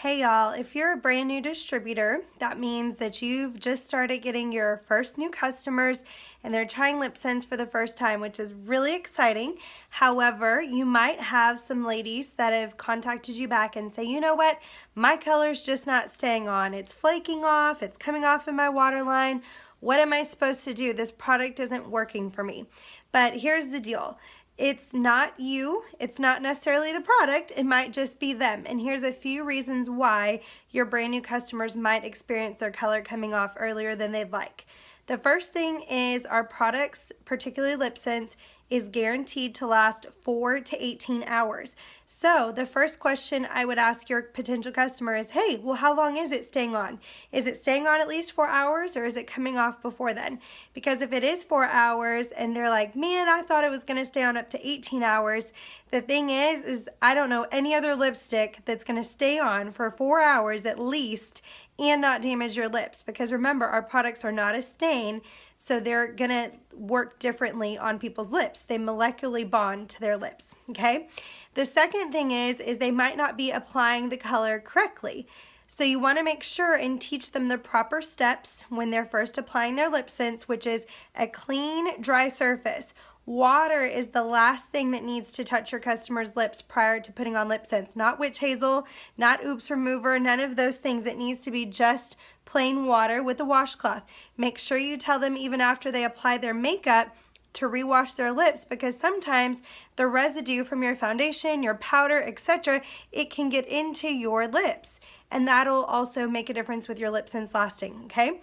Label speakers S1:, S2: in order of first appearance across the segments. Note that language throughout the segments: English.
S1: Hey y'all, if you're a brand new distributor, that means that you've just started getting your first new customers and they're trying LipSense for the first time, which is really exciting. However, you might have some ladies that have contacted you back and say, you know what, my color's just not staying on. It's flaking off, it's coming off in my water line. What am I supposed to do? This product isn't working for me. But here's the deal. It's not you, it's not necessarily the product, it might just be them. And here's a few reasons why your brand new customers might experience their color coming off earlier than they'd like. The first thing is our products, particularly LipSense, is guaranteed to last 4 to 18 hours. So the first question I would ask your potential customer is, hey, well, how long is it staying on? Is it staying on at least 4 hours, or is it coming off before then? Because if it is 4 hours and they're like, man, I thought it was going to stay on up to 18 hours, the thing is I don't know any other lipstick that's going to stay on for 4 hours at least and not damage your lips, because remember, our products are not a stain, so they're gonna work differently on people's lips. They molecularly bond to their lips, okay? The second thing is they might not be applying the color correctly. So you wanna make sure and teach them the proper steps when they're first applying their LipSense, which is a clean, dry surface. Water is the last thing that needs to touch your customer's lips prior to putting on LipSense. Not witch hazel, not oops remover, none of those things. It needs to be just plain water with a washcloth. Make sure you tell them even after they apply their makeup to rewash their lips, because sometimes the residue from your foundation, your powder, etc., it can get into your lips. And that'll also make a difference with your LipSense lasting, okay?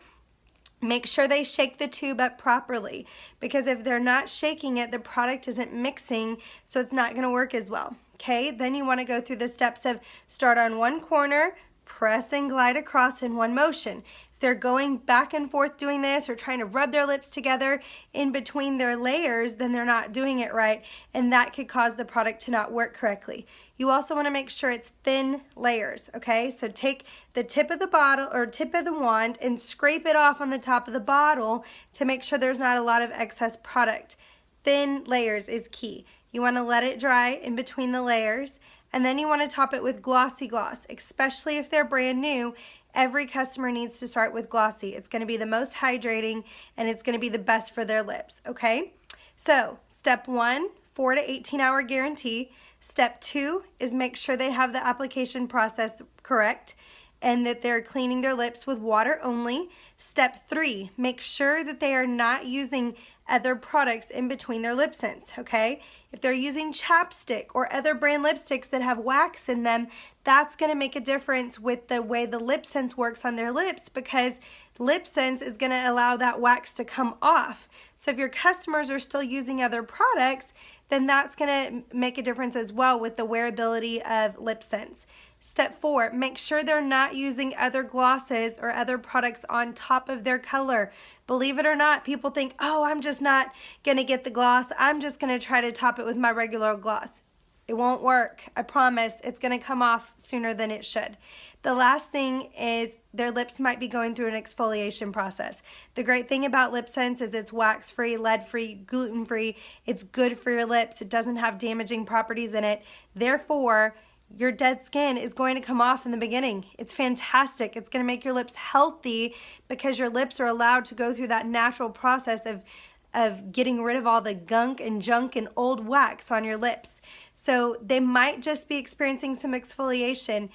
S1: Make sure they shake the tube up properly, because if they're not shaking it, the product isn't mixing, so it's not going to work as well. Okay, then you want to go through the steps of start on one corner, press and glide across in one motion. If they're going back and forth doing this or trying to rub their lips together in between their layers, then they're not doing it right, and that could cause the product to not work correctly. You also want to make sure it's thin layers, okay? So take the tip of the bottle or tip of the wand and scrape it off on the top of the bottle to make sure there's not a lot of excess product. Thin layers is key. You want to let it dry in between the layers, and then you want to top it with glossy gloss, especially if they're brand new. Every customer needs to start with glossy. It's going to be the most hydrating, and it's going to be the best for their lips, okay? So step 1, 4 to 18 hour guarantee. Step 2 is make sure they have the application process correct and that they're cleaning their lips with water only. Step 3, make sure that they are not using other products in between their LipSense, okay? If they're using chapstick or other brand lipsticks that have wax in them, that's going to make a difference with the way the LipSense works on their lips, because LipSense is going to allow that wax to come off. So if your customers are still using other products, then that's going to make a difference as well with the wearability of LipSense. Step 4, make sure they're not using other glosses or other products on top of their color. Believe it or not, people think, oh, I'm just not going to get the gloss. I'm just going to try to top it with my regular gloss. It won't work. I promise. It's going to come off sooner than it should. The last thing is their lips might be going through an exfoliation process. The great thing about LipSense is it's wax-free, lead-free, gluten-free. It's good for your lips. It doesn't have damaging properties in it. Therefore, your dead skin is going to come off in the beginning. It's fantastic. It's going to make your lips healthy because your lips are allowed to go through that natural process of getting rid of all the gunk and junk and old wax on your lips. So they might just be experiencing some exfoliation.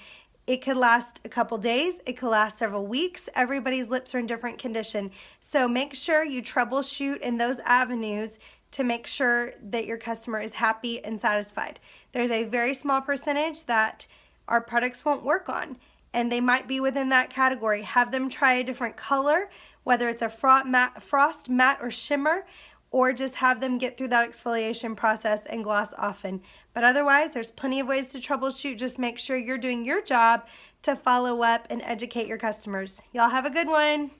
S1: It could last a couple days. It could last several weeks. Everybody's lips are in different condition. So make sure you troubleshoot in those avenues to make sure that your customer is happy and satisfied. There's a very small percentage that our products won't work on, and they might be within that category. Have them try a different color, whether it's a frost, matte, or shimmer, or just have them get through that exfoliation process and gloss often. But otherwise, there's plenty of ways to troubleshoot. Just make sure you're doing your job to follow up and educate your customers. Y'all have a good one.